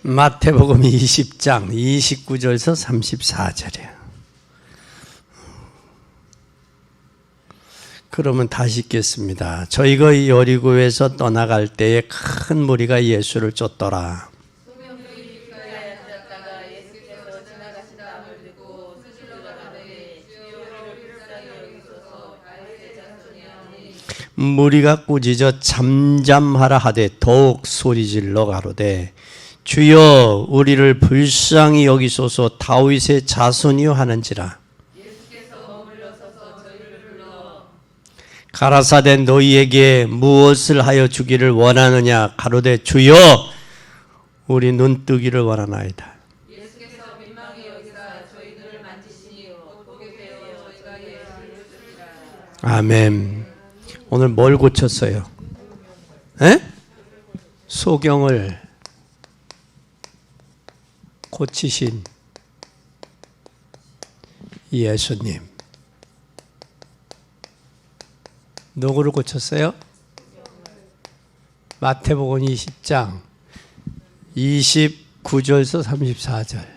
마태복음 20장 29절에서 34절이에요. 그러면 다시 읽겠습니다. 저희가 여리고에서 떠나갈 때에 큰 무리가 예수를 쫓더라. 무리가 꾸짖어 잠잠하라 하되 더욱 소리질러 가로되 주여 우리를 불쌍히 여기소서 다윗의 자손이여 하는지라. 가라사대 너희에게 무엇을 하여 주기를 원하느냐 가로되 주여 우리 눈뜨기를 원하나이다. 예수께서 민망히 여기사 저희들을 만지시니 보게 되어 저희가 예수를 주리라. 아멘. 오늘 뭘 고쳤어요? 에? 소경을 고치신 예수님. 누구를 고쳤어요? 마태복음 20장 29절에서 34절.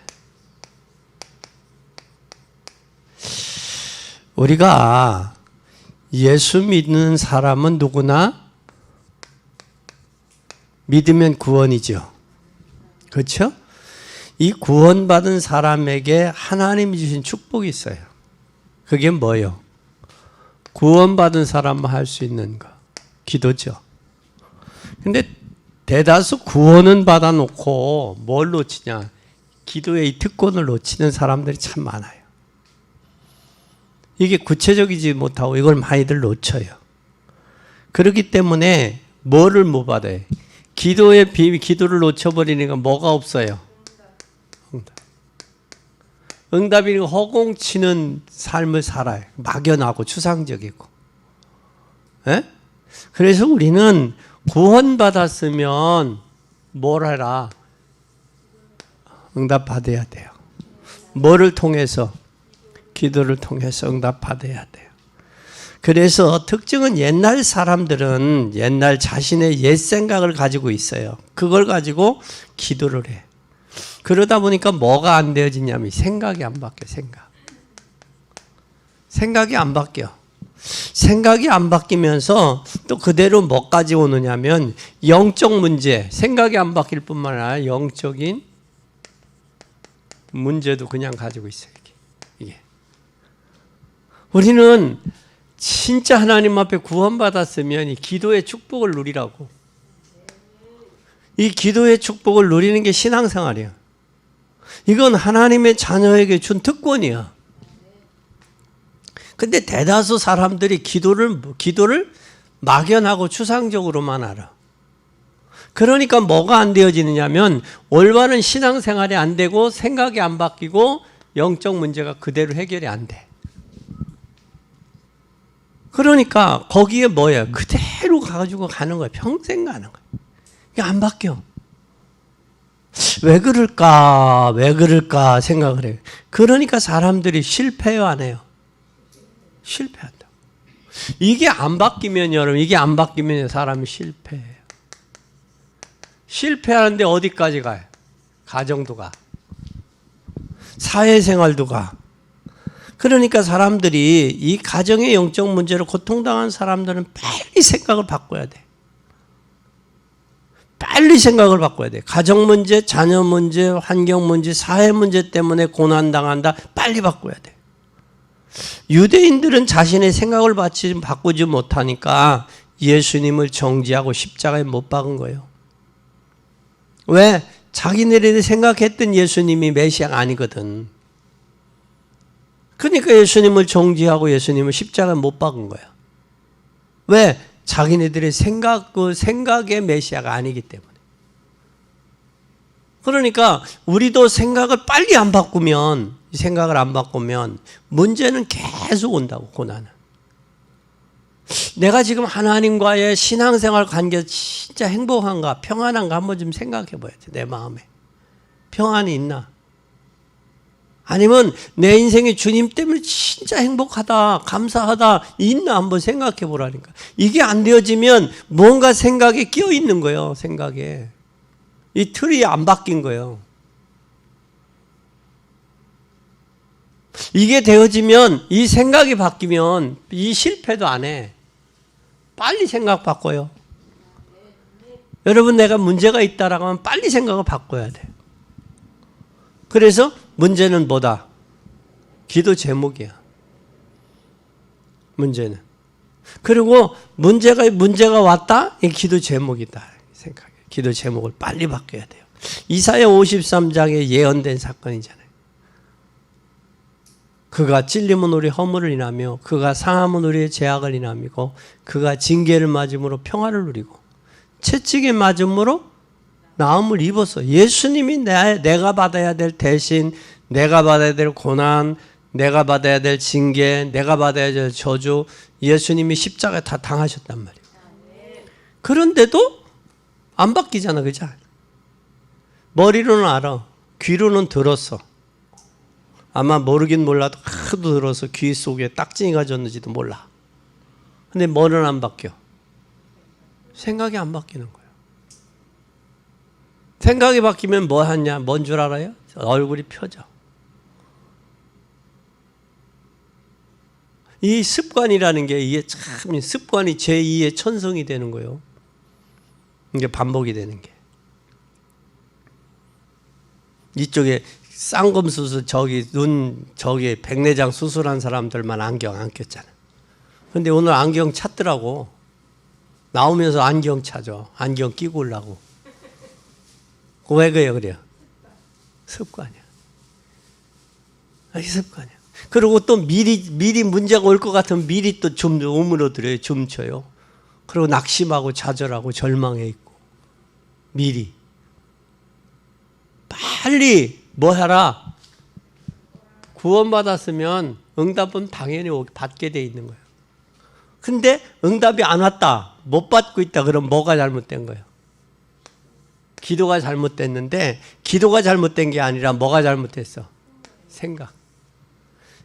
우리가 예수 믿는 사람은 누구나 믿으면 구원이죠. 그렇죠? 이 구원받은 사람에게 하나님이 주신 축복이 있어요. 그게 뭐예요? 구원받은 사람만 할 수 있는 거. 기도죠. 근데 대다수 구원은 받아놓고 뭘 놓치냐? 기도의 이 특권을 놓치는 사람들이 참 많아요. 이게 구체적이지 못하고 이걸 많이들 놓쳐요. 그렇기 때문에 뭐를 못 받아요? 기도의 비밀, 기도를 놓쳐버리니까 뭐가 없어요? 응답이 허공치는 삶을 살아요. 막연하고 추상적이고. 에? 그래서 우리는 구원받았으면 뭘 해라? 응답받아야 돼요. 뭐를 통해서? 기도를 통해서 응답받아야 돼요. 그래서 특징은 옛날 사람들은 옛날 자신의 옛 생각을 가지고 있어요. 그걸 가지고 기도를 해. 그러다 보니까 뭐가 안 되어지냐면 생각이 안 바뀌어. 생각이 안 바뀌어. 생각이 안 바뀌면서 또 그대로 뭐까지 오느냐면 영적 문제, 생각이 안 바뀔 뿐만 아니라 영적인 문제도 그냥 가지고 있어요. 이게. 우리는 진짜 하나님 앞에 구원받았으면 이 기도의 축복을 누리라고. 이 기도의 축복을 누리는 게 신앙생활이야. 이건 하나님의 자녀에게 준 특권이야. 근데 대다수 사람들이 기도를 막연하고 추상적으로만 알아. 그러니까 뭐가 안 되어지느냐면 올바른 신앙생활이 안 되고 생각이 안 바뀌고 영적 문제가 그대로 해결이 안 돼. 그러니까 거기에 뭐야? 그대로 가지고 가는 거야. 평생 가는 거야. 이게 안 바뀌어. 왜 그럴까 생각을 해요. 그러니까 사람들이 실패해요, 안 해요? 실패한다. 이게 안 바뀌면 여러분, 이게 안 바뀌면 사람이 실패해요. 실패하는데 어디까지 가요? 가정도 가. 사회생활도 가. 그러니까 사람들이 이 가정의 영적 문제로 고통당한 사람들은 빨리 생각을 바꿔야 돼. 빨리 생각을 바꿔야 돼. 가정 문제, 자녀 문제, 환경 문제, 사회 문제 때문에 고난당한다. 빨리 바꿔야 돼. 유대인들은 자신의 생각을 바꾸지 못하니까 예수님을 정죄하고 십자가에 못 박은 거예요. 왜? 자기네들이 생각했던 예수님이 메시아가 아니거든. 그러니까 예수님을 정죄하고 예수님을 십자가에 못 박은 거야. 왜? 자기네들의 생각의 메시아가 아니기 때문에. 그러니까 우리도 생각을 빨리 안 바꾸면, 생각을 안 바꾸면 문제는 계속 온다고, 고난은. 내가 지금 하나님과의 신앙생활 관계 진짜 행복한가, 평안한가 한번 좀 생각해 봐야 돼, 내 마음에. 평안이 있나? 아니면 내 인생이 주님 때문에 진짜 행복하다, 감사하다, 있나 한번 생각해 보라니까. 이게 안 되어지면 뭔가 생각에 끼어 있는 거예요, 생각에. 이 틀이 안 바뀐 거예요. 이게 되어지면, 이 생각이 바뀌면 이 실패도 안 해. 빨리 생각 바꿔요. 여러분, 내가 문제가 있다라고 하면 빨리 생각을 바꿔야 돼. 그래서 문제는 뭐다? 기도 제목이야. 문제는. 그리고 문제가 왔다? 이 기도 제목이다. 생각해. 기도 제목을 빨리 바꿔야 돼요. 이사야 53장에 예언된 사건이잖아요. 그가 찔림은 우리 허물을 인하며 그가 상함은 우리의 죄악을 인함이고 그가 징계를 맞음으로 평화를 누리고 채찍에 맞음으로 나음을 입었어. 예수님이 내가 받아야 될 대신, 내가 받아야 될 고난, 내가 받아야 될 징계, 내가 받아야 될 저주, 예수님이 십자가에 다 당하셨단 말이에요. 그런데도 안 바뀌잖아, 그죠? 머리로는 알아. 귀로는 들었어. 아마 모르긴 몰라도 하도 들어서 귀 속에 딱지가 졌는지도 몰라. 근데 뭐는 안 바뀌어? 생각이 안 바뀌는 거예요. 생각이 바뀌면 뭐 하냐? 뭔 줄 알아요? 얼굴이 펴져. 이 습관이라는 게 이게 참 습관이 제2의 천성이 되는 거예요. 이게 반복이 되는 게. 이쪽에 쌍검 수술 저기 백내장 수술한 사람들만 안경 안 꼈잖아. 근데 오늘 안경 찾더라고. 나오면서 안경 찾아. 안경 끼고 오려고. 왜 그래요? 습관이야. 이게 습관이야. 그리고 또 미리 문제가 올 것 같으면 미리 또 좀 오므러들어요. 줌쳐요. 그리고 낙심하고 좌절하고 절망해 있고. 미리. 빨리 뭐 해라? 구원받았으면 응답은 당연히 받게 돼 있는 거예요. 근데 응답이 안 왔다. 못 받고 있다. 그럼 뭐가 잘못된 거예요? 기도가 잘못됐는데 기도가 잘못된 게 아니라 뭐가 잘못됐어? 생각.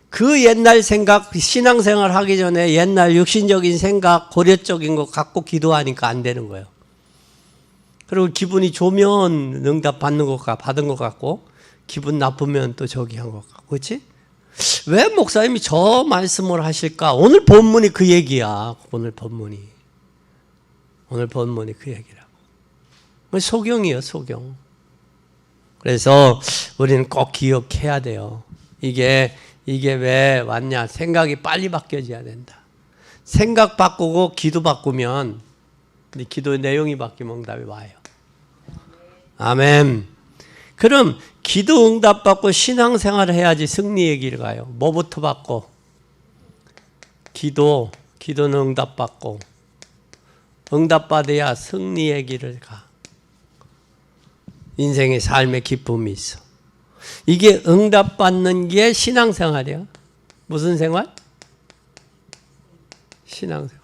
그 옛날 생각, 신앙생활 하기 전에 옛날 육신적인 생각, 고려적인 거 갖고 기도하니까 안 되는 거예요. 그리고 기분이 좋으면 응답 받는 것 받은 것 같고 기분 나쁘면 또 저기 한 것 같고. 그렇지? 왜 목사님이 저 말씀을 하실까? 오늘 본문이 그 얘기야. 오늘 본문이 그 얘기라고. 소경이에요, 소경. 그래서 우리는 꼭 기억해야 돼요. 이게 왜 왔냐? 생각이 빨리 바뀌어져야 된다. 생각 바꾸고 기도 바꾸면, 기도의 내용이 바뀌면 응답이 와요. 아멘. 그럼 기도 응답 받고 신앙생활을 해야지 승리의 길을 가요. 뭐부터 받고? 기도는 응답 받고, 응답 받아야 승리의 길을 가. 인생의 삶의 기쁨이 있어. 이게 응답 받는 게 신앙생활이야. 무슨 생활? 신앙생활.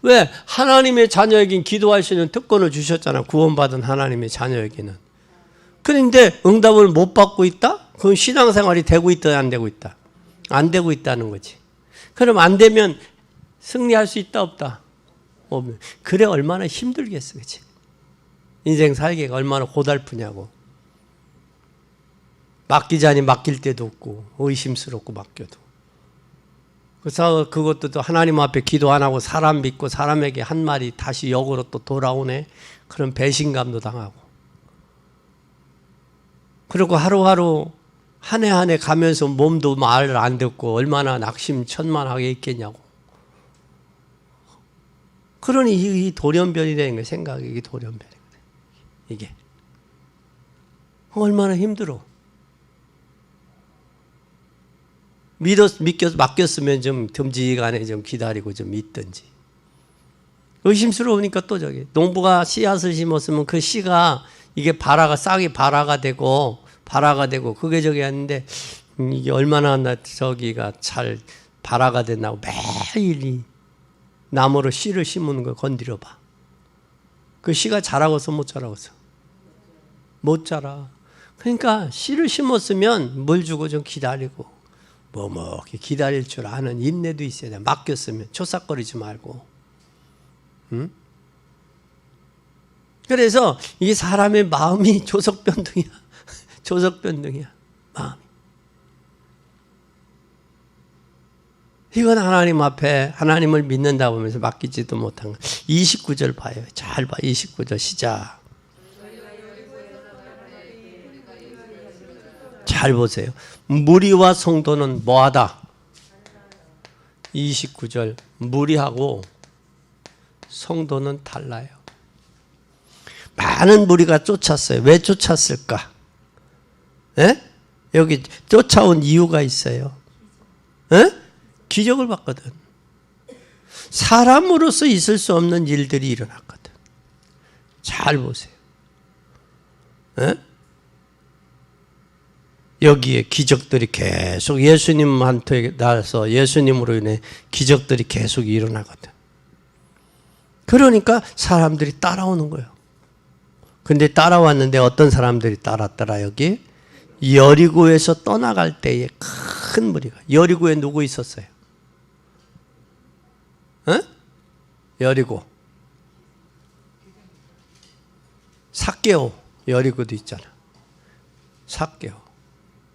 왜? 하나님의 자녀에겐 기도할 수 있는 특권을 주셨잖아. 구원받은 하나님의 자녀에게는. 그런데 응답을 못 받고 있다? 그건 신앙생활이 되고 있다, 안 되고 있다? 안 되고 있다는 거지. 그럼 안 되면 승리할 수 있다, 없다? 그래 얼마나 힘들겠어, 그치? 인생 살기가 얼마나 고달프냐고. 맡기자니 맡길 때도 없고 의심스럽고 맡겨도. 그래서 그것도 또 하나님 앞에 기도 안 하고 사람 믿고 사람에게 한 말이 다시 역으로 또 돌아오네. 그런 배신감도 당하고. 그리고 하루하루 한 해 한 해 가면서 몸도 말을 안 듣고 얼마나 낙심천만하게 있겠냐고. 그러니 이 돌연변이 되는 거예요. 생각이 이게 돌연변이 되는 거예요. 이게 얼마나 힘들어. 맡겼으면 좀 듬직하게 좀 기다리고 좀 있든지. 의심스러우니까 또 저기 농부가 씨앗을 심었으면 그 씨가 이게 싹이 발화가 되고 그게 저기 하는데 이게 얼마나 저기가 잘 발화가 됐나고 매일 나무로 씨를 심는 거 건드려 봐. 그 씨가 자라고서 못 자라고서? 못 자라. 그러니까 씨를 심었으면 물 주고 좀 기다리고 뭐뭐게 기다릴 줄 아는 인내도 있어야 돼. 맡겼으면 초삭거리지 말고. 응? 그래서 이 사람의 마음이 조석변동이야. 조석변동이야. 마음이. 이건 하나님 앞에 하나님을 믿는다고 하면서 맡기지도 못한 거. 29절 봐요. 잘 봐. 29절 시작. 잘 보세요. 무리와 성도는 뭐하다? 29절. 무리하고 성도는 달라요. 많은 무리가 쫓았어요. 왜 쫓았을까? 에? 여기 쫓아온 이유가 있어요. 에? 기적을 봤거든. 사람으로서 있을 수 없는 일들이 일어났거든. 잘 보세요. 에? 여기에 기적들이 계속 예수님한테 나서 예수님으로 인해 기적들이 계속 일어나거든. 그러니까 사람들이 따라오는 거예요. 근데 따라왔는데 어떤 사람들이 따랐더라 여기? 여리고에서 떠나갈 때에 큰 무리가. 여리고에 누구 있었어요? 어? 여리고. 삭개오. 여리고도 있잖아. 삭개오.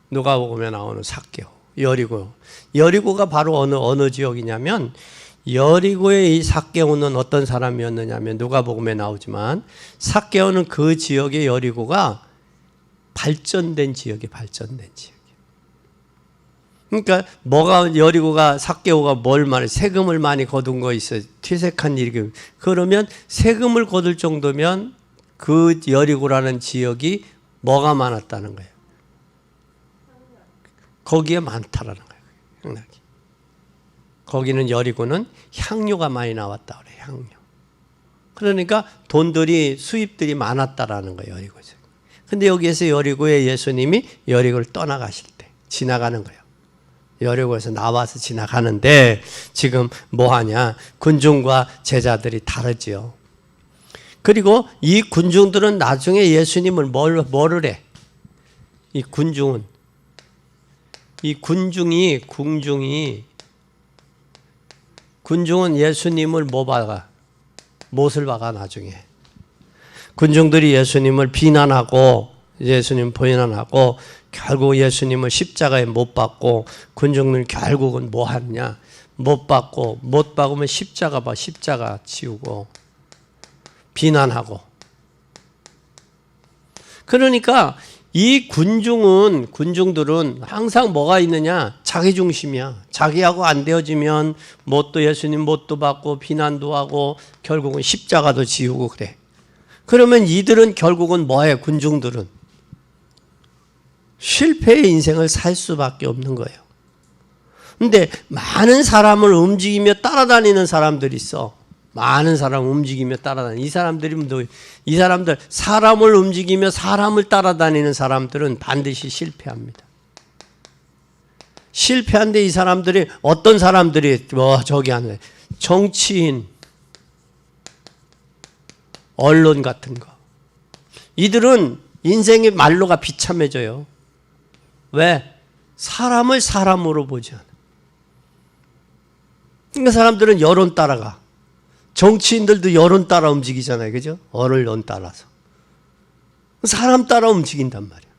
누가복음에 나오는 삭개오. 여리고. 여리고가 바로 어느 지역이냐면 여리고의 이 삭개오는 어떤 사람이었느냐면 누가복음에 나오지만 삭개오는 그 지역의 여리고가 발전된 지역이에요. 발전된 지역이에요. 그러니까 뭐가 여리고가 삭개오가 뭘 말해? 세금을 많이 거둔 거 있어요. 퇴색한 일이. 그러면 세금을 거둘 정도면 그 여리고라는 지역이 뭐가 많았다는 거예요. 거기에 많다라는 거예요. 향락이. 거기는 여리고는 향료가 많이 나왔다 그래요. 향료. 그러니까 돈들이 수입들이 많았다라는 거예요. 여리고죠. 근데 여기에서 여리고에 예수님이 여리고를 떠나가실 때 지나가는 거예요. 여리고에서 나와서 지나가는데 지금 뭐 하냐? 군중과 제자들이 다르지요. 그리고 이 군중들은 나중에 예수님을 뭐를 해? 이 군중은 예수님을 뭐 박아? 못을 박아 나중에. 군중들이 예수님을 비난하고 결국 예수님을 십자가에 못 박고 군중들은 결국은 뭐 하느냐? 못 박으면 십자가 치우고 비난하고. 그러니까 이 군중들은 항상 뭐가 있느냐? 자기 중심이야. 자기하고 안 되어지면 예수님 못도 받고 비난도 하고 결국은 십자가도 지우고 그래. 그러면 이들은 결국은 뭐해? 군중들은 실패의 인생을 살 수밖에 없는 거예요. 근데 많은 사람을 움직이며 따라다니는 사람들이 있어. 많은 사람을 움직이며 따라다니는 이 사람들 사람을 움직이며 사람을 따라다니는 사람들은 반드시 실패합니다. 실패한데 이 사람들이 어떤 사람들이 저기 하는 정치인, 언론 같은 거. 이들은 인생의 말로가 비참해져요. 왜? 사람을 사람으로 보지 않아. 그러니까 사람들은 여론 따라가. 정치인들도 여론 따라 움직이잖아요. 그죠? 언론 따라서. 사람 따라 움직인단 말이에요.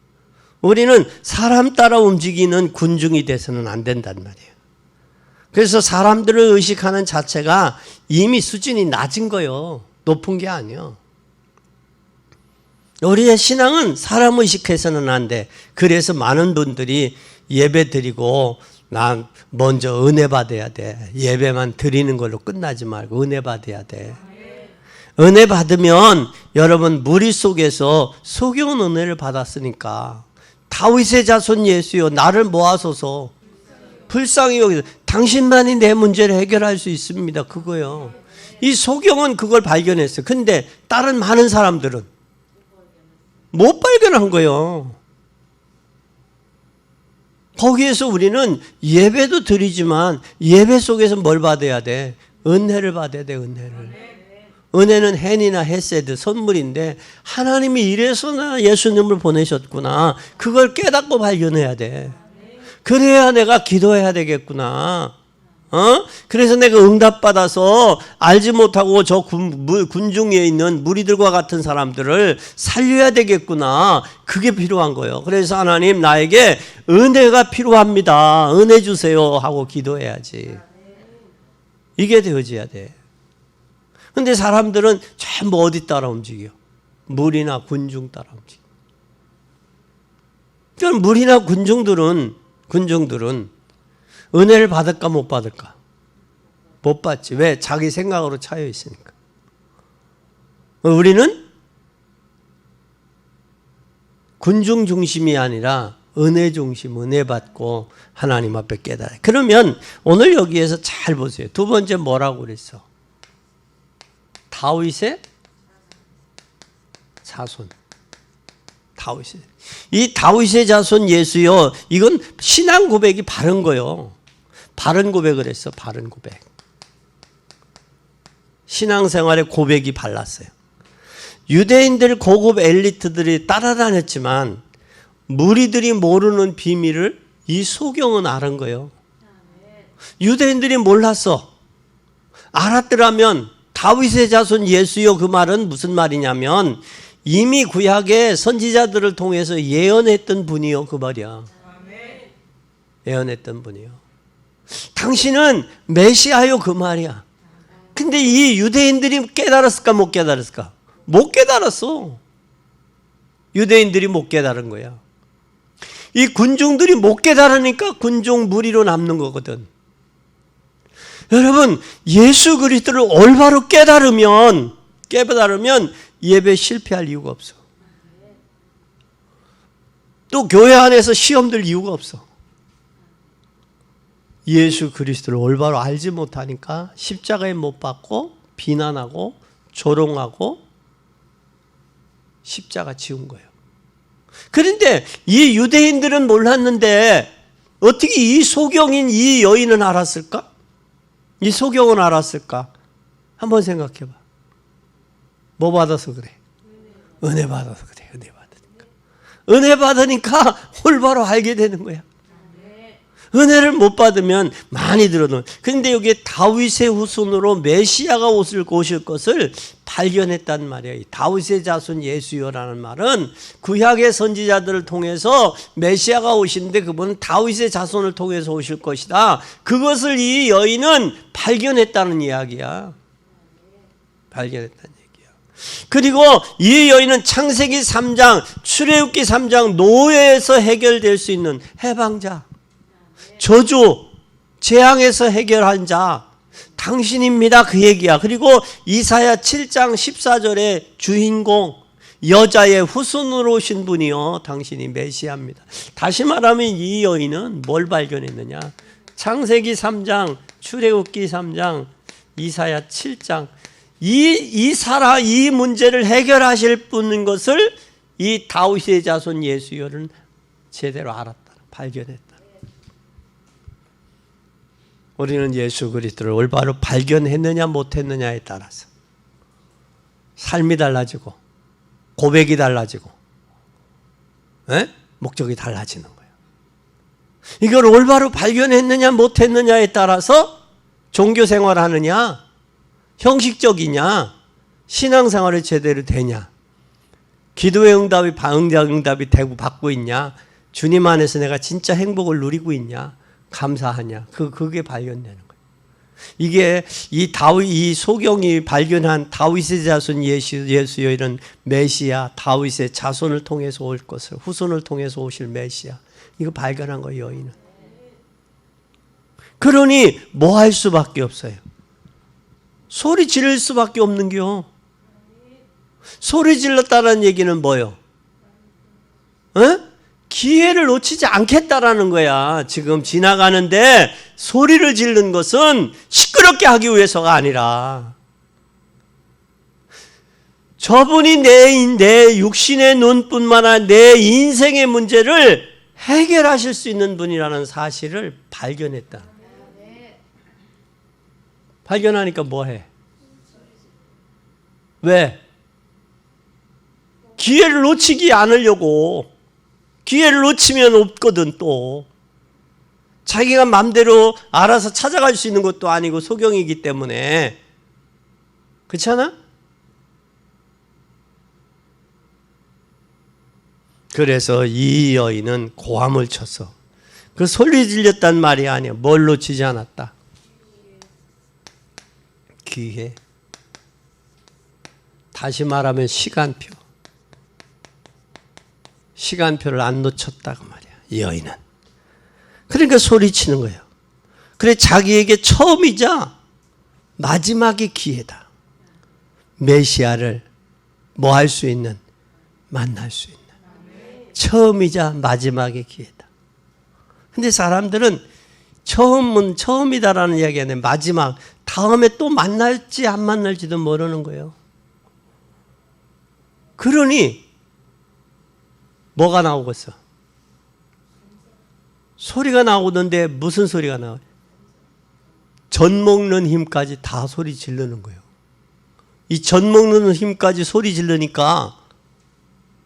우리는 사람 따라 움직이는 군중이 돼서는 안 된단 말이에요. 그래서 사람들을 의식하는 자체가 이미 수준이 낮은 거예요. 높은 게 아니에요. 우리의 신앙은 사람 의식해서는 안 돼. 그래서 많은 분들이 예배 드리고 난 먼저 은혜 받아야 돼. 예배만 드리는 걸로 끝나지 말고 은혜 받아야 돼. 은혜 받으면 여러분 무리 속에서 속여온 은혜를 받았으니까 다윗의 자손 예수여 나를 모아소서 불쌍히 여기서 당신만이 내 문제를 해결할 수 있습니다. 그거요. 이 소경은 그걸 발견했어요. 근데 다른 많은 사람들은 못 발견한 거예요. 거기에서 우리는 예배도 드리지만 예배 속에서 뭘 받아야 돼? 은혜를 받아야 돼. 은혜는 헨이나 헤세드 선물인데 하나님이 이래서나 예수님을 보내셨구나. 그걸 깨닫고 발견해야 돼. 그래야 내가 기도해야 되겠구나. 그래서 내가 응답받아서 알지 못하고 저 군중에 있는 무리들과 같은 사람들을 살려야 되겠구나. 그게 필요한 거예요. 그래서 하나님 나에게 은혜가 필요합니다. 은혜 주세요 하고 기도해야지. 이게 되어져야 돼. 근데 사람들은 전부 어디 따라 움직여? 물이나 군중 따라 움직여. 그럼 물이나 군중들은 은혜를 받을까 못 받을까? 못 받지. 왜? 자기 생각으로 차여 있으니까. 우리는 군중 중심이 아니라 은혜 중심, 은혜 받고 하나님 앞에 깨달아요. 그러면 오늘 여기에서 잘 보세요. 두 번째 뭐라고 그랬어? 다윗의 자손. 이 다윗의 자손 예수요. 이건 신앙 고백이 바른 거요. 바른 고백을 했어. 바른 고백. 신앙생활의 고백이 발랐어요. 유대인들 고급 엘리트들이 따라다녔지만 무리들이 모르는 비밀을 이 소경은 아는 거예요. 유대인들이 몰랐어. 알았더라면 다윗의 자손 예수요 그 말은 무슨 말이냐면 이미 구약의 선지자들을 통해서 예언했던 분이요 그 말이야. 예언했던 분이요. 당신은 메시아요 그 말이야. 근데 이 유대인들이 깨달았을까 못 깨달았을까? 못 깨달았어. 유대인들이 못 깨달은 거야. 이 군중들이 못 깨달으니까 군중 무리로 남는 거거든. 여러분 예수 그리스도를 올바로 깨달으면 예배 실패할 이유가 없어. 또 교회 안에서 시험 들 이유가 없어. 예수 그리스도를 올바로 알지 못하니까 십자가에 못 박고 비난하고 조롱하고 십자가 지운 거예요. 그런데 이 유대인들은 몰랐는데 어떻게 이 소경인 이 여인은 알았을까? 이 소경은 알았을까? 한번 생각해 봐. 뭐 받아서 그래? 은혜 받아서 그래. 은혜 받으니까 올바로 알게 되는 거야. 은혜를 못 받으면 많이 들어도. 그런데 여기에 다윗의 후손으로 메시아가 오실 것을 발견했단 말이에요. 이 다윗의 자손 예수여라는 말은 구약의 선지자들을 통해서 메시아가 오시는데 그분은 다윗의 자손을 통해서 오실 것이다. 그것을 이 여인은 발견했다는 이야기야. 발견했다는 얘기야. 그리고 이 여인은 창세기 3장, 출애굽기 3장 노예에서 해결될 수 있는 해방자. 저주, 재앙에서 해결한 자 당신입니다 그 얘기야. 그리고 이사야 7장 14절에 주인공 여자의 후손으로 오신 분이요 당신이 메시아입니다. 다시 말하면 이 여인은 뭘 발견했느냐? 창세기 3장, 출애굽기 3장, 이사야 7장 이 문제를 해결하실 분인 것을 이 다윗의 자손 예수여는 제대로 알았다. 발견했다. 우리는 예수 그리스도를 올바로 발견했느냐 못했느냐에 따라서 삶이 달라지고 고백이 달라지고 목적이 달라지는 거예요. 이걸 올바로 발견했느냐 못했느냐에 따라서 종교생활하느냐 형식적이냐 신앙생활이 제대로 되냐 기도의 응답이 되고 받고 있냐 주님 안에서 내가 진짜 행복을 누리고 있냐 감사하냐. 그게 발견되는 거예요. 이게 이 소경이 발견한 다윗의 자손 예수여 이런 메시아, 다윗의 자손을 통해서 올 것을, 후손을 통해서 오실 메시아. 이거 발견한 거예요, 여인은. 그러니 뭐 할 수밖에 없어요. 소리 지를 수밖에 없는겨. 소리 질렀다는 얘기는 뭐요? 기회를 놓치지 않겠다라는 거야. 지금 지나가는데 소리를 지르는 것은 시끄럽게 하기 위해서가 아니라 저분이 내 육신의 눈뿐만 아니라 내 인생의 문제를 해결하실 수 있는 분이라는 사실을 발견했다. 발견하니까 뭐해? 왜? 기회를 놓치지 않으려고. 기회를 놓치면 없거든 또. 자기가 마음대로 알아서 찾아갈 수 있는 것도 아니고 소경이기 때문에. 그렇잖아? 그래서 이 여인은 고함을 쳤어. 그 소리 질렸단 말이 아니야. 뭘로 치지 않았다? 귀에. 다시 말하면 시간표. 시간표를 안 놓쳤다고 말이야. 이 여인은. 그러니까 소리치는 거예요. 그래 자기에게 처음이자 마지막의 기회다. 메시아를 뭐 할 수 있는, 만날 수 있는. 처음이자 마지막의 기회다. 근데 사람들은 처음은 처음이다라는 이야기가 아니라 마지막, 다음에 또 만날지 안 만날지도 모르는 거예요. 그러니 뭐가 나오겠어? 소리가 나오던데 무슨 소리가 나와요? 젖 먹는 힘까지 다 소리 지르는 거예요. 이 젖 먹는 힘까지 소리 지르니까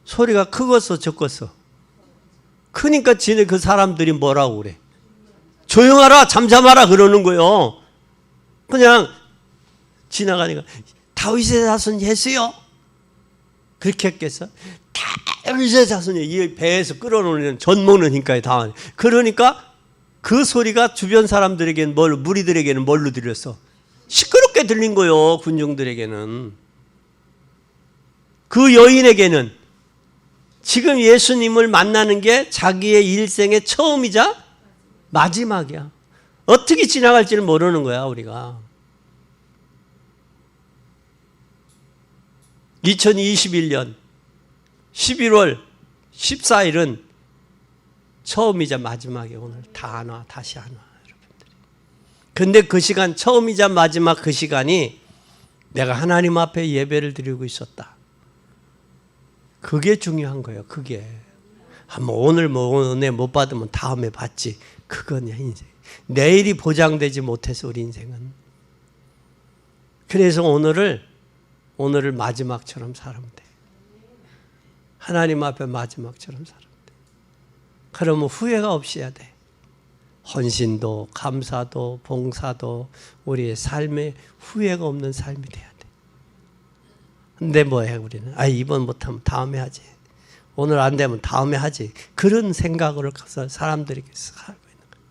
소리가 크겠어 적겠어? 크니까 지네 그 사람들이 뭐라고 그래? 조용하라 잠잠하라 그러는 거예요. 그냥 지나가니까 다윗의 자손 예수요 그렇게 했겠어? 다윗의 자손이 이 배에서 끌어놓는 젖 먹는 힘까지 다. 그러니까 그 소리가 주변 사람들에게는 무리들에게는 뭘로 들렸어? 시끄럽게 들린 거예요. 군중들에게는. 그 여인에게는 지금 예수님을 만나는 게 자기의 일생의 처음이자 마지막이야. 어떻게 지나갈지를 모르는 거야 우리가. 2021년 11월 14일은 처음이자 마지막이 오늘 다 안 와. 다시 안 와. 여러분들이. 근데 그 시간 처음이자 마지막 그 시간이 내가 하나님 앞에 예배를 드리고 있었다. 그게 중요한 거예요. 그게. 오늘 은혜 못 받으면 다음에 받지. 그거냐 인생. 내일이 보장되지 못해서 우리 인생은. 그래서 오늘을 마지막처럼 살면 돼. 하나님 앞에 마지막처럼 살면 돼. 그러면 후회가 없이 해야 돼. 헌신도 감사도 봉사도 우리의 삶에 후회가 없는 삶이 돼야 돼. 근데 뭐해 우리는? 이번 못하면 다음에 하지. 오늘 안 되면 다음에 하지. 그런 생각으로 사람들이 살고 있는 거예요.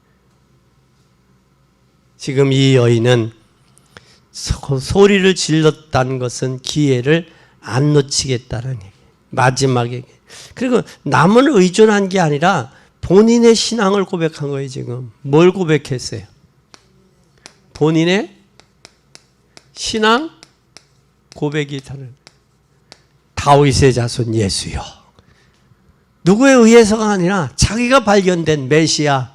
지금 이 여인은 소리를 질렀다는 것은 기회를 안 놓치겠다는 얘기예요. 마지막에. 그리고 남을 의존한 게 아니라 본인의 신앙을 고백한 거예요. 지금 뭘 고백했어요? 본인의 신앙 고백이 다른. 다윗의 자손 예수요. 누구에 의해서가 아니라 자기가 발견된 메시아.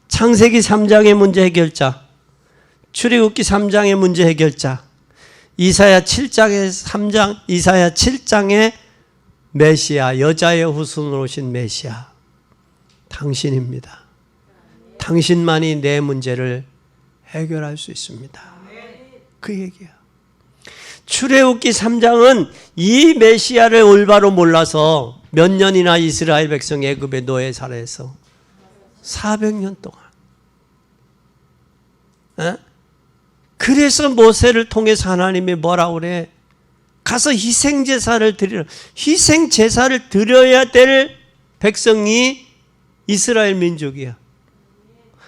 창세기 3장의 문제 해결자, 출애굽기 3장의 문제 해결자, 이사야 7장의 메시아, 여자의 후손으로 오신 메시아. 당신입니다. 당신만이 내 문제를 해결할 수 있습니다. 그 얘기야. 출애굽기 3장은 이 메시아를 올바로 몰라서 몇 년이나 이스라엘 백성 애굽의 노예 살아서 400년 동안. 그래서 모세를 통해서 하나님이 뭐라고 그래? 가서 희생제사를 드리라. 희생제사를 드려야 될 백성이 이스라엘 민족이야.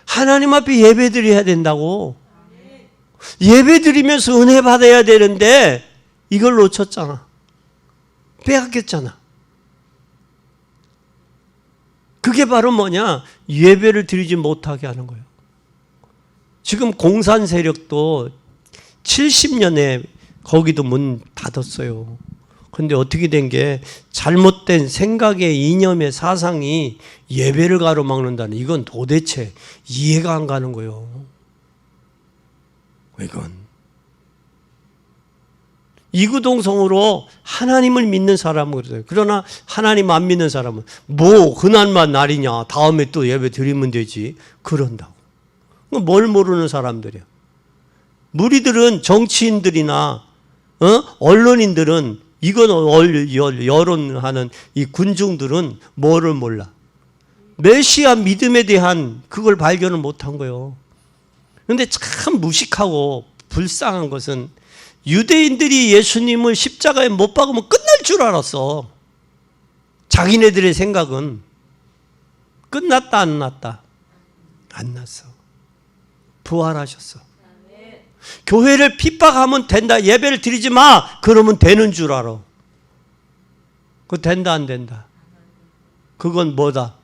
하나님 앞에 예배 드려야 된다고. 예배 드리면서 은혜 받아야 되는데 이걸 놓쳤잖아. 빼앗겼잖아. 그게 바로 뭐냐? 예배를 드리지 못하게 하는 거예요. 지금 공산 세력도 70년에 거기도 문 닫았어요. 근데 어떻게 된 게 잘못된 생각의 이념의 사상이 예배를 가로막는다는, 이건 도대체 이해가 안 가는 거예요. 이건 이구동성으로 하나님을 믿는 사람은 그래요. 그러나 하나님 안 믿는 사람은 뭐 그날만 날이냐, 다음에 또 예배 드리면 되지, 그런다고. 뭘 모르는 사람들이야. 무리들은, 정치인들이나 언론인들은, 이건 여론하는 이 군중들은 뭐를 몰라? 메시아 믿음에 대한 그걸 발견을 못한 거예요. 그런데 참 무식하고 불쌍한 것은 유대인들이 예수님을 십자가에 못 박으면 끝날 줄 알았어. 자기네들의 생각은 끝났다 안 났다? 안 났어. 부활하셨어. 교회를 핍박하면 된다. 예배를 드리지 마. 그러면 되는 줄 알아. 그거 된다 안 된다? 그건 뭐다?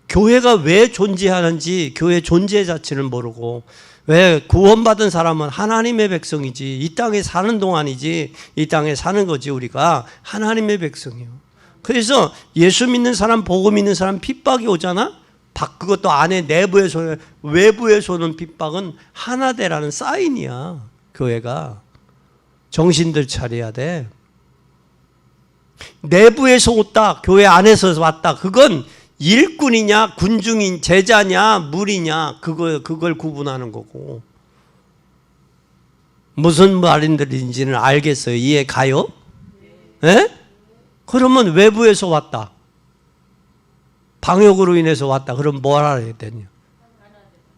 교회가 왜 존재하는지 교회 존재 자체를 모르고, 왜 구원받은 사람은 하나님의 백성이지, 이 땅에 사는 동안이지, 이 땅에 사는 거지, 우리가 하나님의 백성이에요. 그래서 예수 믿는 사람, 복음 믿는 사람 핍박이 오잖아? 그것도 안에 내부에서, 외부에서 오는 핍박은 하나 되라는 사인이야. 교회가 정신들 차려야 돼. 내부에서 왔다, 교회 안에서 왔다, 그건 일꾼이냐 군중인 제자냐 무리냐 그걸 구분하는 거고. 무슨 말인들인지는 알겠어요? 이해 가요? 예? 그러면 외부에서 왔다, 방역으로 인해서 왔다, 그럼 뭘 해야 되냐?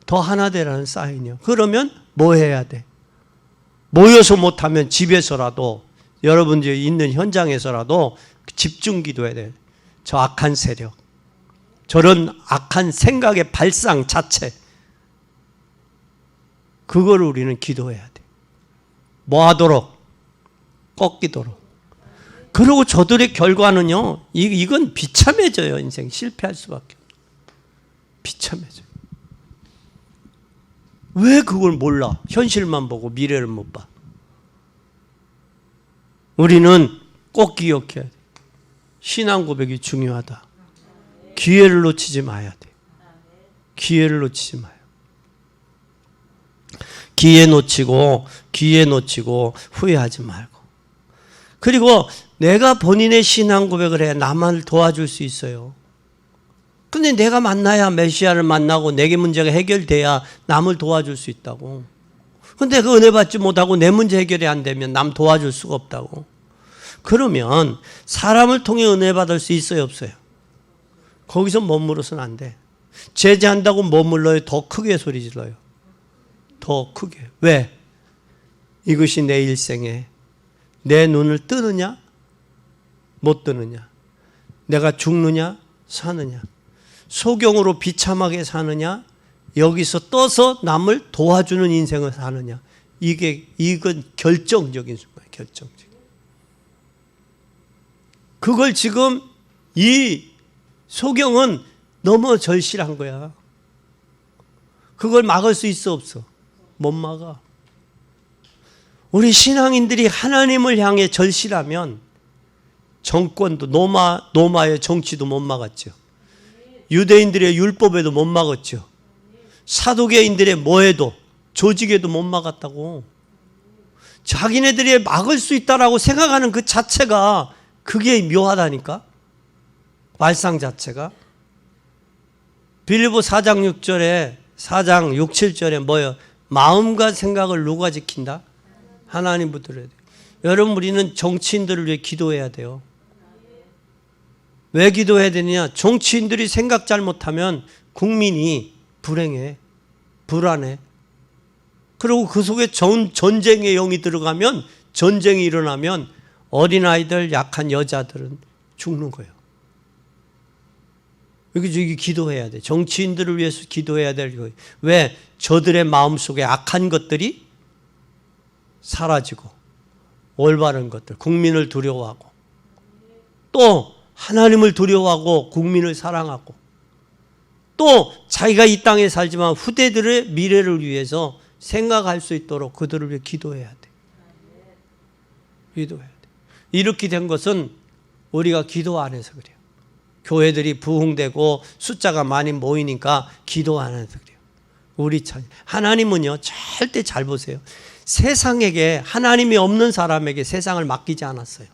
더 하나 되라는 사인이요. 그러면 뭐 해야 돼? 모여서 못하면 집에서라도, 여러분들이 있는 현장에서라도 집중 기도해야 돼. 저 악한 세력, 저런 악한 생각의 발상 자체, 그걸 우리는 기도해야 돼. 뭐 하도록? 꺾이도록. 그리고 저들의 결과는요, 이건 비참해져요. 인생 실패할 수밖에 없어요. 비참해져요. 왜 그걸 몰라? 현실만 보고 미래를 못 봐. 우리는 꼭 기억해야 돼. 신앙 고백이 중요하다. 기회를 놓치지 마야 돼. 기회를 놓치지 마요. 기회 놓치고 후회하지 말고. 그리고 내가 본인의 신앙 고백을 해 남을 도와줄 수 있어요. 근데 내가 만나야, 메시아를 만나고 내게 문제가 해결돼야 남을 도와줄 수 있다고. 근데 그 은혜 받지 못하고 내 문제 해결이 안 되면 남 도와줄 수가 없다고. 그러면 사람을 통해 은혜 받을 수 있어요, 없어요? 거기서 머무러서는 안 돼. 제재한다고 머물러요? 더 크게 소리 질러요. 더 크게. 왜? 이것이 내 일생에 내 눈을 뜨느냐 못 뜨느냐, 내가 죽느냐 사느냐, 소경으로 비참하게 사느냐, 여기서 떠서 남을 도와주는 인생을 사느냐, 이건 결정적인 순간, 결정적인. 그걸 지금 이 소경은 너무 절실한 거야. 그걸 막을 수 있어 없어? 못 막아. 우리 신앙인들이 하나님을 향해 절실하면 정권도, 노마의 정치도 못 막았죠. 유대인들의 율법에도 못 막았죠. 사두개인들의 뭐에도, 조직에도 못 막았다고. 자기네들이 막을 수 있다라고 생각하는 그 자체가, 그게 묘하다니까. 발상 자체가. 빌립보 4장 6절에, 4장 6, 7절에 뭐예요? 마음과 생각을 누가 지킨다? 하나님 붙들어야 돼요. 여러분, 우리는 정치인들을 위해 기도해야 돼요. 왜 기도해야 되느냐? 정치인들이 생각 잘못하면 국민이 불행해, 불안해. 그리고 그 속에 전쟁의 영이 들어가면, 전쟁이 일어나면 어린아이들, 약한 여자들은 죽는 거예요. 여기 기도해야 돼. 정치인들을 위해서 기도해야 될 거예요. 왜? 저들의 마음속에 악한 것들이 사라지고 올바른 것들, 국민을 두려워하고 또 하나님을 두려워하고 국민을 사랑하고 또 자기가 이 땅에 살지만 후대들의 미래를 위해서 생각할 수 있도록 그들을 위해 기도해야 돼. 기도해야 돼. 이렇게 된 것은 우리가 기도 안 해서 그래요. 교회들이 부흥되고 숫자가 많이 모이니까 기도 안 해서 그래요. 우리 참 하나님은요, 절대 잘 보세요. 세상에게, 하나님이 없는 사람에게 세상을 맡기지 않았어요.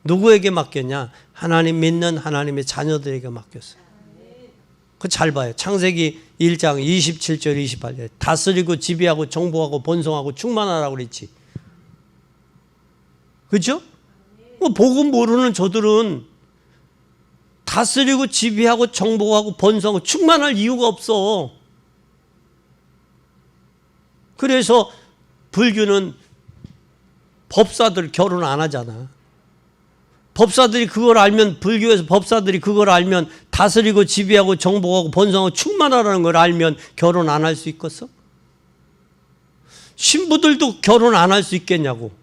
누구에게 맡겼냐? 하나님 믿는 하나님의 자녀들에게 맡겼어요. 그 잘 봐요. 창세기 1장 27절 28절. 다스리고 지배하고 정복하고 번성하고 충만하라고 그랬지. 그렇죠? 복음 모르는 저들은 다스리고 지배하고 정복하고 번성하고 충만할 이유가 없어. 그래서 불교는 법사들 결혼 안 하잖아. 법사들이 그걸 알면, 불교에서 법사들이 그걸 알면 다스리고 지배하고 정복하고 번성하고 충만하라는 걸 알면 결혼 안 할 수 있겠어? 신부들도 결혼 안 할 수 있겠냐고.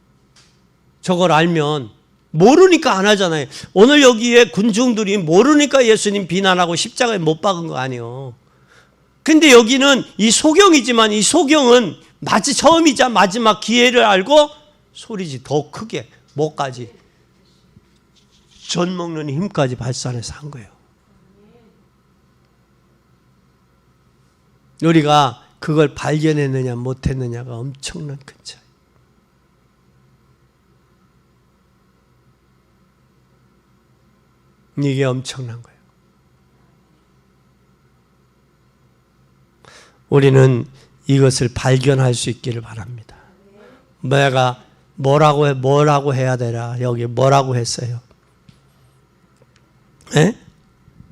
저걸 알면. 모르니까 안 하잖아요. 오늘 여기에 군중들이 모르니까 예수님 비난하고 십자가에 못 박은 거 아니에요. 근데 여기는 이 소경이지만 이 소경은 처음이자 마지막 기회를 알고 소리지 더 크게 뭐까지 전 먹는 힘까지 발산해서 한 거예요. 우리가 그걸 발견했느냐 못했느냐가 엄청난 큰 차이. 이게 엄청난 거예요. 우리는 이것을 발견할 수 있기를 바랍니다. 내가 뭐라고 해야 되나? 여기 뭐라고 했어요? 에?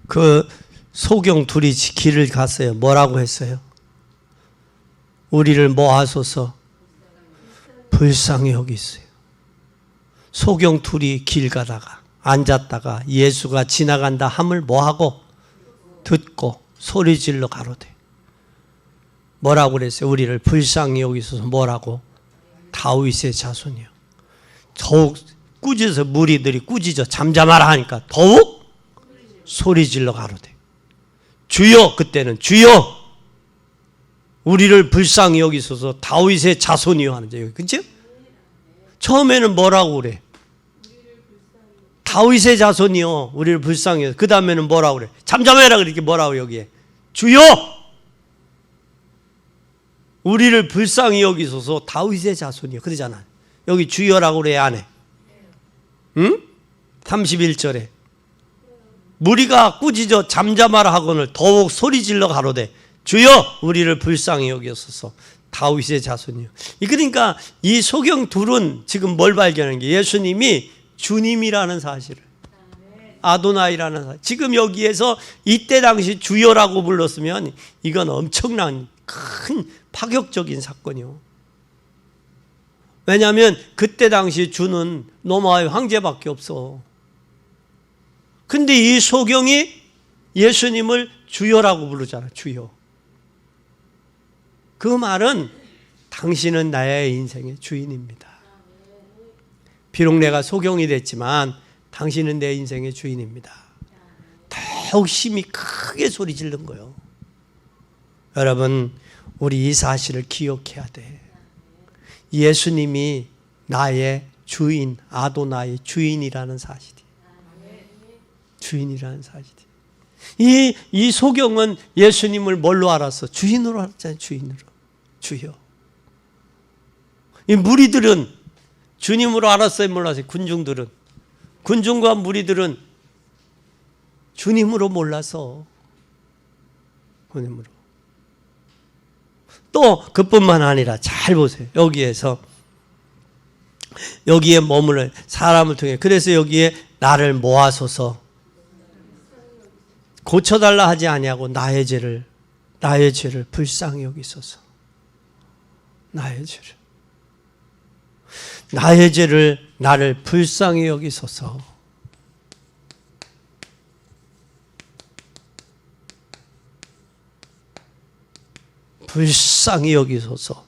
그 소경 둘이 길을 갔어요. 뭐라고 했어요? 우리를 뭐 하소서? 불쌍히 여기세요. 소경 둘이 길 가다가 앉았다가 예수가 지나간다 함을 뭐하고? 듣고 소리질러 가로되. 뭐라고 그랬어요? 우리를 불쌍히 여기소서. 뭐라고? 다윗의 자손이요. 더욱 꾸짖어서 무리들이 꾸짖어 잠잠하라 하니까 더욱 소리질러 가로되. 주여, 그때는 주여 우리를 불쌍히 여기소서 다윗의 자손이요 하는데, 그치? 처음에는 뭐라고 그래? 다윗의 자손이요 우리를 불쌍히 여기소서. 그 다음에는 뭐라고 그래? 잠잠해라 그렇게 뭐라고 여기에? 주여 우리를 불쌍히 여기소서 다윗의 자손이요 그러잖아. 여기 주여라고 그래 안 해? 응? 31절에 무리가 꾸짖어 잠잠하라 하거늘 더욱 소리질러 가로되 주여 우리를 불쌍히 여기소서 다윗의 자손이요. 그러니까 이 소경 둘은 지금 뭘 발견한 게 예수님이 주님이라는 사실을, 아도나이라는 사실. 지금 여기에서 이때 당시 주여라고 불렀으면 이건 엄청난 큰 파격적인 사건이요. 왜냐하면 그때 당시 주는 로마의 황제밖에 없어. 근데 이 소경이 예수님을 주여라고 부르잖아. 주여. 그 말은 당신은 나의 인생의 주인입니다. 비록 내가 소경이 됐지만 당신은 내 인생의 주인입니다. 더욱 힘이 크게 소리 지른 거예요. 여러분, 우리 이 사실을 기억해야 돼. 예수님이 나의 주인, 아도나의 주인이라는 사실이. 주인이라는 사실이. 이 소경은 예수님을 뭘로 알았어? 주인으로 알았잖아요. 주인으로. 주여. 이 무리들은 주님으로 알았어요? 몰랐어요? 군중들은. 군중과 무리들은 주님으로 몰라서. 주님으로. 또 그뿐만 아니라 잘 보세요. 여기에 머물러 사람을 통해. 그래서 여기에 나를 모아소서 고쳐달라 하지 아니하고 나의 죄를 불쌍히 여기소서. 나의 죄를 나를 불쌍히 여기소서. 불쌍히 여기소서.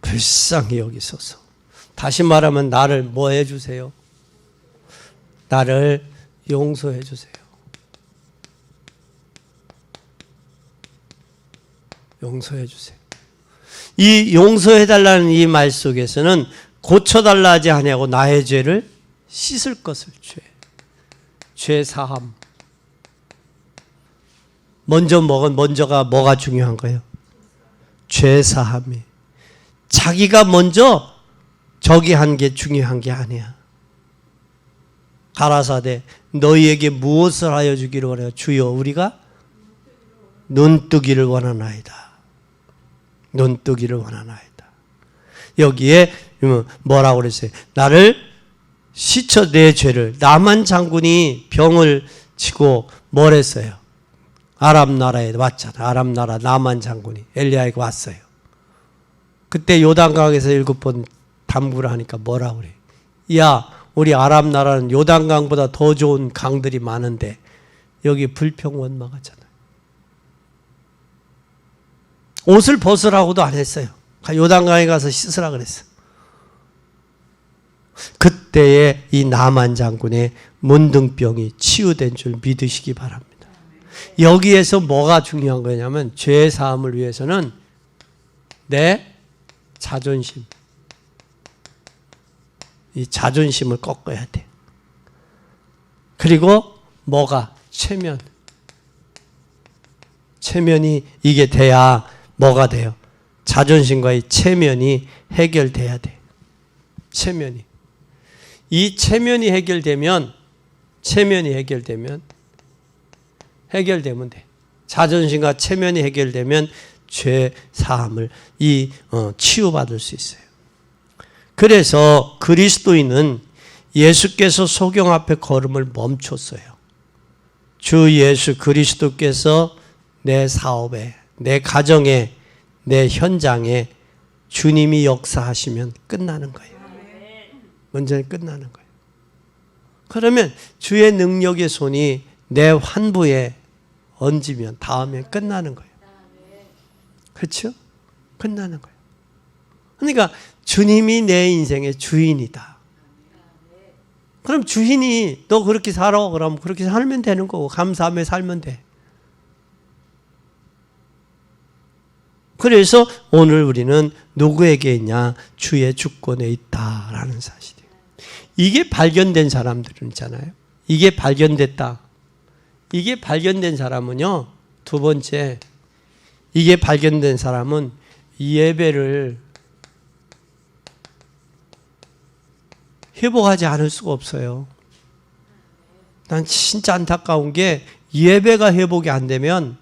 불쌍히 여기소서. 다시 말하면 나를 뭐 해주세요? 나를 용서해 주세요. 용서해 주세요. 이 용서해달라는 이 말 속에서는 고쳐달라 하지 아니하고 나의 죄를 씻을 것을 죄 사함. 먼저가 뭐가 중요한 거예요? 죄 사함이. 자기가 먼저 저기 한 게 중요한 게 아니야. 가라사대 너희에게 무엇을 하여 주기를 원하여 주여 우리가 눈뜨기를 원하나이다. 눈뜨기를 원하나이다. 여기에 뭐라고 그랬어요? 나를 씻어 내 죄를. 나만 장군이 병을 치고 뭘 했어요? 아람 나라에 왔잖아. 아람 나라 나만 장군이 엘리야에게 왔어요. 그때 요단강에서 7번 담구를 하니까 뭐라 그래? 야, 우리 아람 나라는 요단강보다 더 좋은 강들이 많은데 여기 불평원망하잖아요. 옷을 벗으라고도 안 했어요. 요단강에 가서 씻으라 그랬어. 그때에 이 나만 장군의 문둥병이 치유된 줄 믿으시기 바랍니다. 여기에서 뭐가 중요한 거냐면 죄 사함을 위해서는 내 자존심, 이 자존심을 꺾어야 돼. 그리고 뭐가? 체면이 이게 돼야 뭐가 돼요? 자존심과의 체면이 해결돼야 돼. 체면이. 이 체면이 해결되면 돼. 자존심과 체면이 해결되면 죄 사함을 치유받을 수 있어요. 그래서 그리스도인은 예수께서 소경 앞에 걸음을 멈췄어요. 주 예수 그리스도께서 내 사업에, 내 가정에, 내 현장에 주님이 역사하시면 끝나는 거예요. 완전히 끝나는 거예요. 그러면 주의 능력의 손이 내 환부에 얹으면 다음에 끝나는 거예요. 그렇죠? 끝나는 거예요. 그러니까 주님이 내 인생의 주인이다. 그럼 주인이 너 그렇게 살아. 그럼 그렇게 살면 되는 거고 감사하며 살면 돼. 그래서 오늘 우리는 누구에게 있냐? 주의 주권에 있다라는 사실이에요. 이게 발견된 사람들은 있잖아요. 이게 발견됐다. 이게 발견된 사람은요. 두 번째, 이게 발견된 사람은 예배를 회복하지 않을 수가 없어요. 난 진짜 안타까운 게 예배가 회복이 안 되면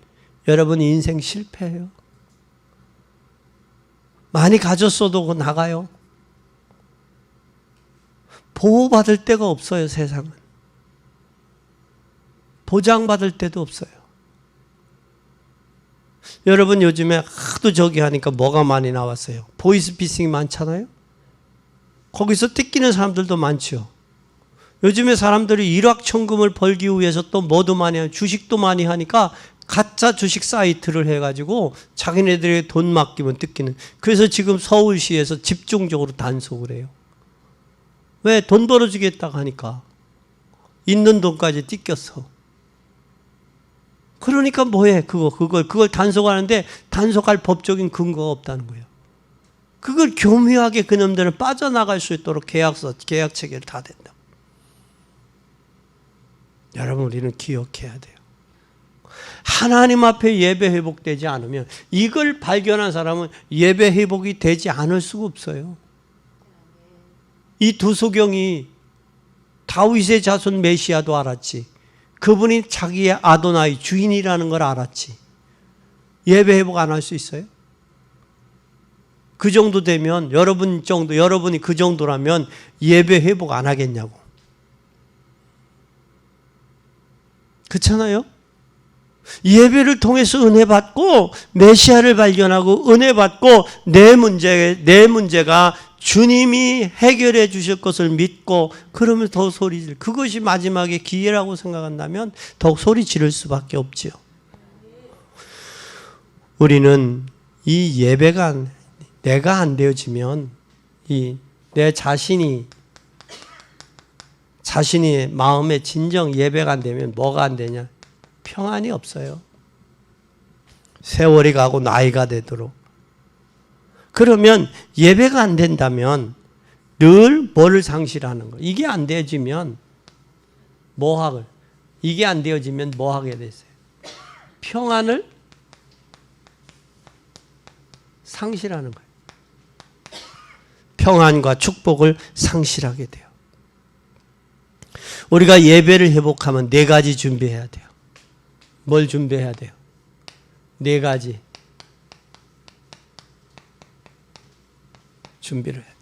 여러분 인생 실패해요. 많이 가졌어도 나가요. 보호받을 데가 없어요, 세상은. 보장받을 데도 없어요. 여러분 요즘에 하도 저기 하니까 뭐가 많이 나왔어요? 보이스피싱이 많잖아요. 거기서 뜯기는 사람들도 많죠. 요즘에 사람들이 일확천금을 벌기 위해서 또 뭐도 많이 하고 주식도 많이 하니까 가짜 주식 사이트를 해가지고 자기네들에게 돈 맡기면 뜯기는. 그래서 지금 서울시에서 집중적으로 단속을 해요. 왜? 돈 벌어주겠다고 하니까. 있는 돈까지 뜯겼어. 그러니까 뭐해? 그걸 단속하는데 단속할 법적인 근거가 없다는 거예요. 그걸 교묘하게 그놈들은 빠져나갈 수 있도록 계약 체계를 다 된다. 여러분 우리는 기억해야 돼요. 하나님 앞에 예배 회복되지 않으면 이걸 발견한 사람은 예배 회복이 되지 않을 수가 없어요. 이 두 소경이 다윗의 자손 메시아도 알았지. 그분이 자기의 아도나이 주인이라는 걸 알았지. 예배 회복 안 할 수 있어요? 그 정도 되면 여러분이 그 정도라면 예배 회복 안 하겠냐고. 그렇잖아요? 예배를 통해서 은혜 받고 메시아를 발견하고 은혜 받고 내 문제가 주님이 해결해 주실 것을 믿고 그러면 더 소리 질. 그것이 마지막에 기회라고 생각한다면 더욱 소리 지를 수밖에 없지요. 우리는 이 예배가 내가 안 되어지면 내 자신이 마음에 진정 예배가 안 되면 뭐가 안 되냐? 평안이 없어요. 세월이 가고 나이가 되도록. 그러면 예배가 안 된다면 늘 뭐를 상실하는 거. 이게 안 되어지면 이게 안 되어지면 뭐 하게 됐어요? 평안을 상실하는 거예요. 평안과 축복을 상실하게 돼요. 우리가 예배를 회복하면 4가지 준비해야 돼요. 뭘 준비해야 돼요? 4가지 준비를 해야 돼요.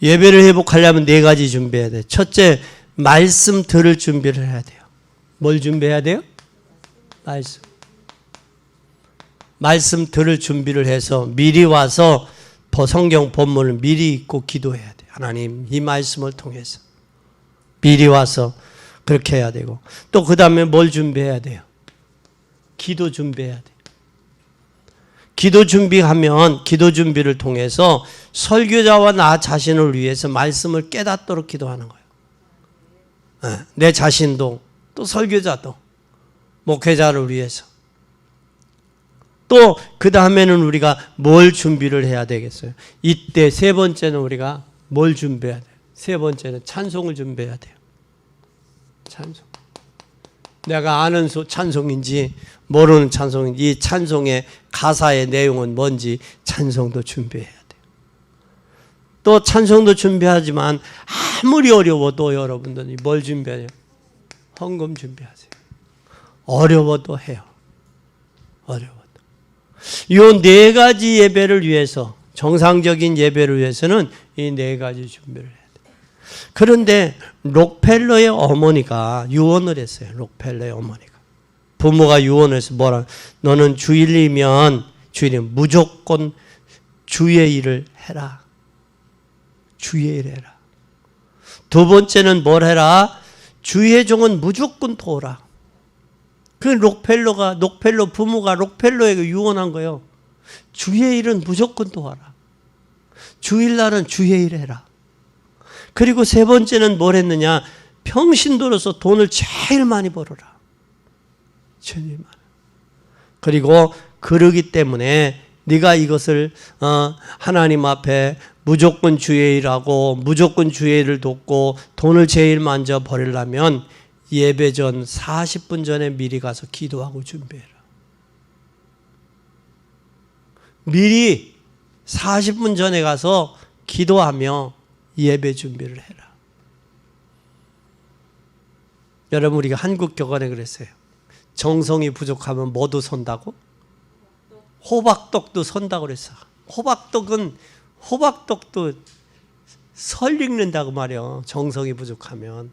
예배를 회복하려면 4가지 준비해야 돼요. 첫째, 말씀 들을 준비를 해야 돼요. 뭘 준비해야 돼요? 말씀 들을 준비를 해서 미리 와서 성경 본문을 미리 읽고 기도해야 돼요. 하나님 이 말씀을 통해서 미리 와서 그렇게 해야 되고, 또 그 다음에 뭘 준비해야 돼요? 기도 준비해야 돼요. 기도 준비하면 기도 준비를 통해서 설교자와 나 자신을 위해서 말씀을 깨닫도록 기도하는 거예요. 내 자신도 또 설교자도 목회자를 위해서. 또 그 다음에는 우리가 뭘 준비를 해야 되겠어요? 이때 세 번째는 우리가 뭘 준비해야 돼요? 세 번째는 찬송을 준비해야 돼요. 찬송. 내가 아는 찬송인지 모르는 찬송인지 이 찬송의 가사의 내용은 뭔지 찬송도 준비해야 돼요. 또 찬송도 준비하지만 아무리 어려워도 여러분들이 뭘 준비해요? 헌금 준비하세요. 어려워도 해요. 어려워도. 이 네 가지 예배를 위해서, 정상적인 예배를 위해서는 이 네 가지 준비를 해요. 그런데 록펠러의 어머니가 유언을 했어요. 록펠러의 어머니가. 부모가 유언해서 뭐라, 너는 주일이면 무조건 주의 일을 해라. 주의 일을 해라. 두 번째는 뭘 해라? 주의 종은 무조건 도우라. 그 록펠러 부모가 록펠러에게 유언한 거예요. 주의 일은 무조건 도와라. 주일날은 주의 일 해라. 그리고 세 번째는 뭘 했느냐? 평신도로서 돈을 제일 많이 벌어라. 제일 많이. 그리고 그러기 때문에 네가 이것을 하나님 앞에 무조건 주의 일하고 무조건 주의 일을 돕고 돈을 제일 먼저 벌이려면 예배 전 40분 전에 미리 가서 기도하고 준비해라. 미리 40분 전에 가서 기도하며 예배 준비를 해라. 여러분, 우리가 한국 격언에 그랬어요. 정성이 부족하면 뭐도 선다고? 호박떡도 선다고 그랬어. 호박떡도 설 읽는다고 말이야. 정성이 부족하면.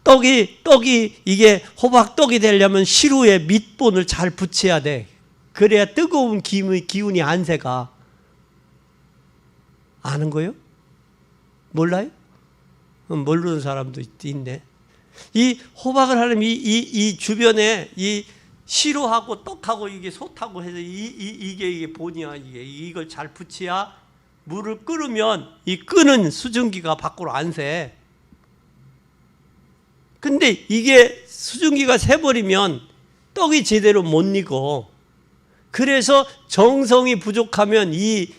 떡이 이게 호박떡이 되려면 시루에 밑본을 잘 붙여야 돼. 그래야 뜨거운 기운이 안 새가. 아는 거요? 몰라요? 모르는 사람도 있네. 이 호박을 하려면 이 주변에 이 시루하고 떡하고 이게 솥하고 해서 이게 본이야. 이걸 잘 붙여야 물을 끓으면 이 끄는 수증기가 밖으로 안 새. 근데 이게 수증기가 새버리면 떡이 제대로 못 익어. 그래서 정성이 부족하면 이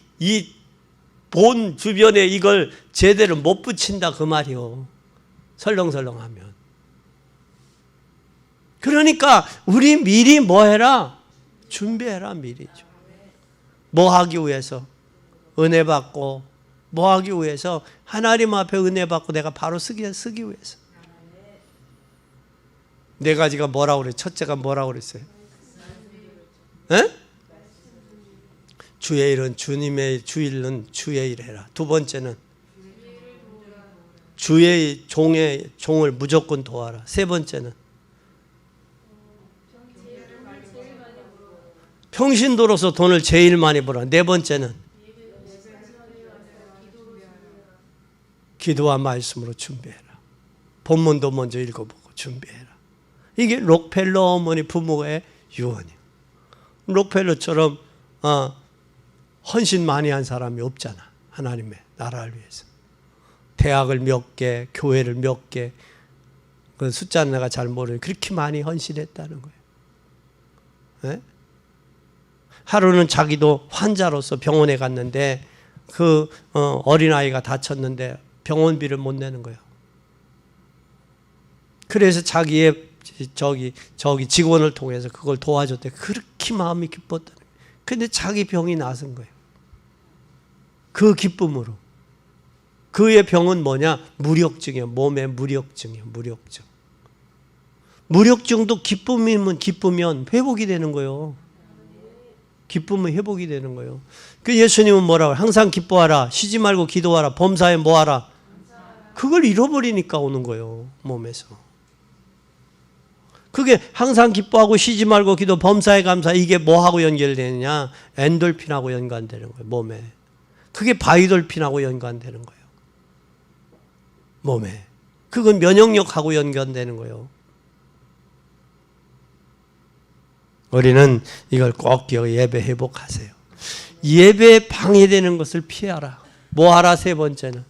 본 주변에 이걸 제대로 못 붙인다 그 말이요. 설렁설렁하면. 그러니까 우리 미리 뭐 해라? 준비해라. 미리. 뭐 하기 위해서? 은혜 받고. 뭐 하기 위해서? 하나님 앞에 은혜 받고 내가 바로 쓰기 위해서. 네 가지가 뭐라고 그래? 첫째가 뭐라고 그랬어요? 에? 주의 일은 주님의 주일은 주의 일 해라. 두 번째는 주의 종을 무조건 도와라. 세 번째는 평신도로서 돈을 제일 많이 벌어. 네 번째는 기도와 말씀으로 준비해라. 본문도 먼저 읽어보고 준비해라. 이게 록펠러 어머니 부모의 유언이에요. 록펠러처럼 헌신 많이 한 사람이 없잖아. 하나님의 나라를 위해서. 대학을 몇 개, 교회를 몇 개, 그 숫자는 내가 잘 모르는데 그렇게 많이 헌신했다는 거예요. 네? 하루는 자기도 환자로서 병원에 갔는데 그 어린아이가 다쳤는데 병원비를 못 내는 거예요. 그래서 자기의 저기 직원을 통해서 그걸 도와줬대. 그렇게 마음이 기뻤다는 거예요. 근데 자기 병이 나선 거예요. 그 기쁨으로. 그의 병은 뭐냐? 무력증이에요. 몸에 무력증이에요. 무력증. 무력증도 기쁘면 회복이 되는 거예요. 기쁨은 회복이 되는 거예요. 그 예수님은 뭐라고? 항상 기뻐하라. 쉬지 말고 기도하라. 범사에 뭐하라? 그걸 잃어버리니까 오는 거예요. 몸에서. 그게 항상 기뻐하고 쉬지 말고 기도 범사에 감사 이게 뭐하고 연결되느냐? 엔돌핀하고 연관되는 거예요. 몸에. 그게 바이돌핀하고 연관되는 거예요. 몸에. 그건 면역력하고 연관되는 거예요. 우리는 이걸 꼭 기억해 예배 회복하세요. 예배에 방해되는 것을 피하라. 뭐 하라? 세 번째는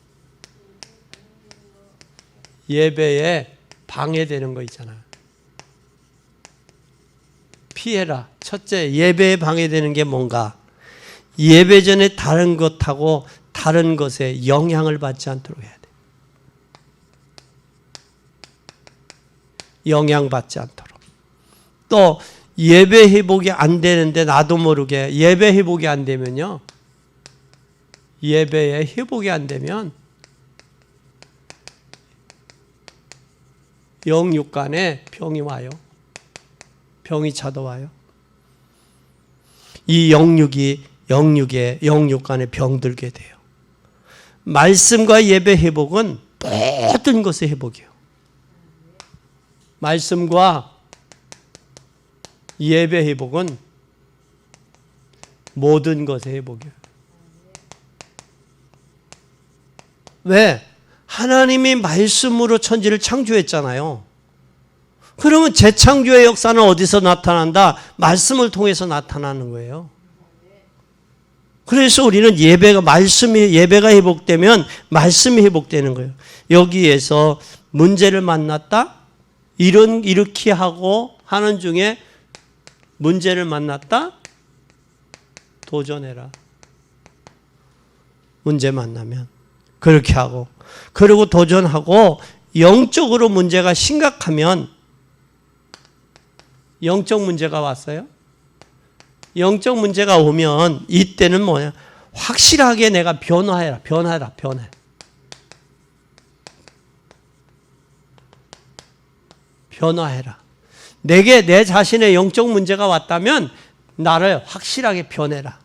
예배에 방해되는 거 있잖아요. 피해라. 첫째, 예배에 방해되는 게 뭔가? 예배 전에 다른 것하고 다른 것에 영향을 받지 않도록 해야 돼. 영향받지 않도록. 또 예배 회복이 안 되는데 나도 모르게 예배 회복이 안 되면요. 예배에 회복이 안 되면 영육간에 병이 와요. 병이 찾아와요. 이 영육간에 병들게 돼요. 말씀과 예배 회복은 모든 것의 회복이에요. 말씀과 예배 회복은 모든 것의 회복이에요. 왜? 하나님이 말씀으로 천지를 창조했잖아요. 그러면 재창조의 역사는 어디서 나타난다? 말씀을 통해서 나타나는 거예요. 그래서 우리는 예배가 회복되면 말씀이 회복되는 거예요. 여기에서 문제를 만났다? 이렇게 하고 하는 중에 문제를 만났다? 도전해라. 문제 만나면 그렇게 하고 그리고 도전하고 영적으로 문제가 심각하면 영적 문제가 왔어요. 영적 문제가 오면 이때는 뭐냐? 확실하게 내가 변해. 변화해라. 내게 내 자신의 영적 문제가 왔다면 나를 확실하게 변해라.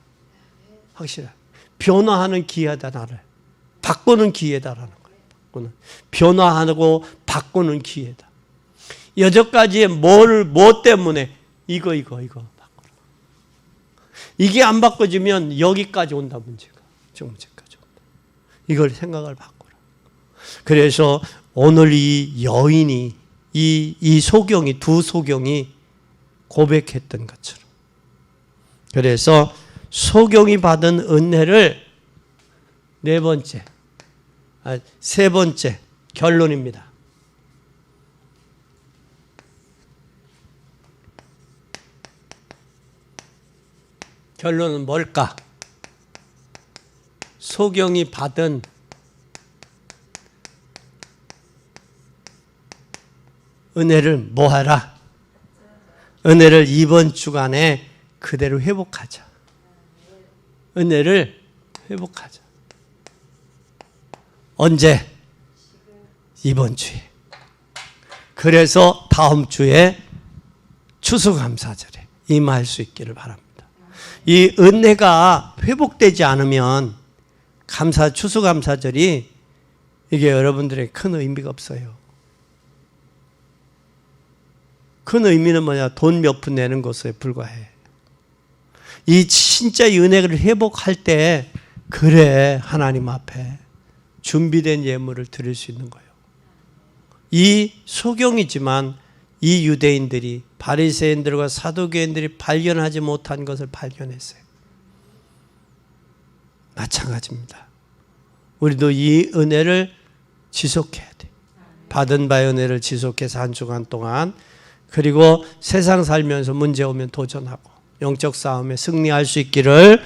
확실하게. 변화하는 기회다 나를. 바꾸는 기회다라는 거예요. 변화하고 바꾸는 기회다. 여태까지 뭐 때문에 이거 바꾸라. 이게 안 바꿔지면 여기까지 온다 문제가. 저 문제까지 온다. 이걸 생각을 바꾸라. 그래서 오늘 이 여인이 이 소경이 두 소경이 고백했던 것처럼. 그래서 소경이 받은 은혜를 세 번째 결론입니다. 결론은 뭘까? 소경이 받은 은혜를 뭐하라? 은혜를 이번 주간에 그대로 회복하자. 은혜를 회복하자. 언제? 이번 주에. 그래서 다음 주에 추수감사절에 임할 수 있기를 바랍니다. 이 은혜가 회복되지 않으면 추수감사절이 이게 여러분들의 큰 의미가 없어요. 큰 의미는 뭐냐? 돈 몇 푼 내는 것에 불과해. 이 진짜 이 은혜를 회복할 때 그래 하나님 앞에 준비된 예물을 드릴 수 있는 거예요. 이 소경이지만 이 유대인들이 바리새인들과 사두개인들이 발견하지 못한 것을 발견했어요. 마찬가지입니다. 우리도 이 은혜를 지속해야 돼. 받은 바의 은혜를 지속해서 한 주간 동안 그리고 세상 살면서 문제 오면 도전하고 영적 싸움에 승리할 수 있기를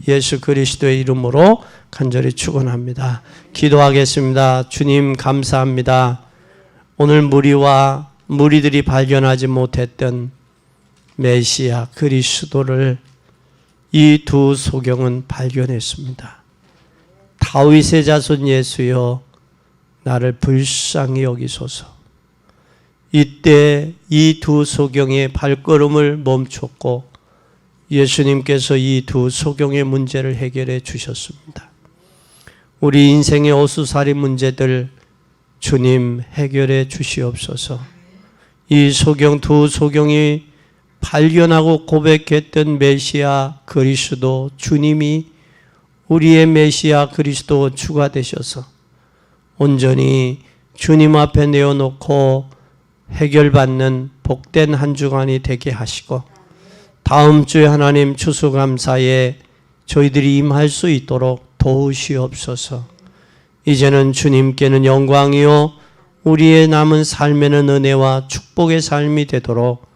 예수 그리스도의 이름으로 간절히 축원합니다. 기도하겠습니다. 주님 감사합니다. 오늘 무리들이 발견하지 못했던 메시아 그리스도를 이 두 소경은 발견했습니다. 다윗의 자손 예수여 나를 불쌍히 여기소서. 이때 이 두 소경의 발걸음을 멈췄고 예수님께서 이 두 소경의 문제를 해결해 주셨습니다. 우리 인생의 오수살이 문제들 주님 해결해 주시옵소서. 이 두 소경이 발견하고 고백했던 메시아 그리스도 주님이 우리의 메시아 그리스도 주가 되셔서 온전히 주님 앞에 내어놓고 해결받는 복된 한 주간이 되게 하시고 다음 주에 하나님 추수감사에 저희들이 임할 수 있도록 도우시옵소서. 이제는 주님께는 영광이요 우리의 남은 삶에는 은혜와 축복의 삶이 되도록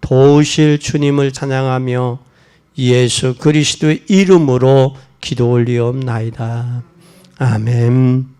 도우실 주님을 찬양하며 예수 그리스도의 이름으로 기도 올리옵나이다. 아멘.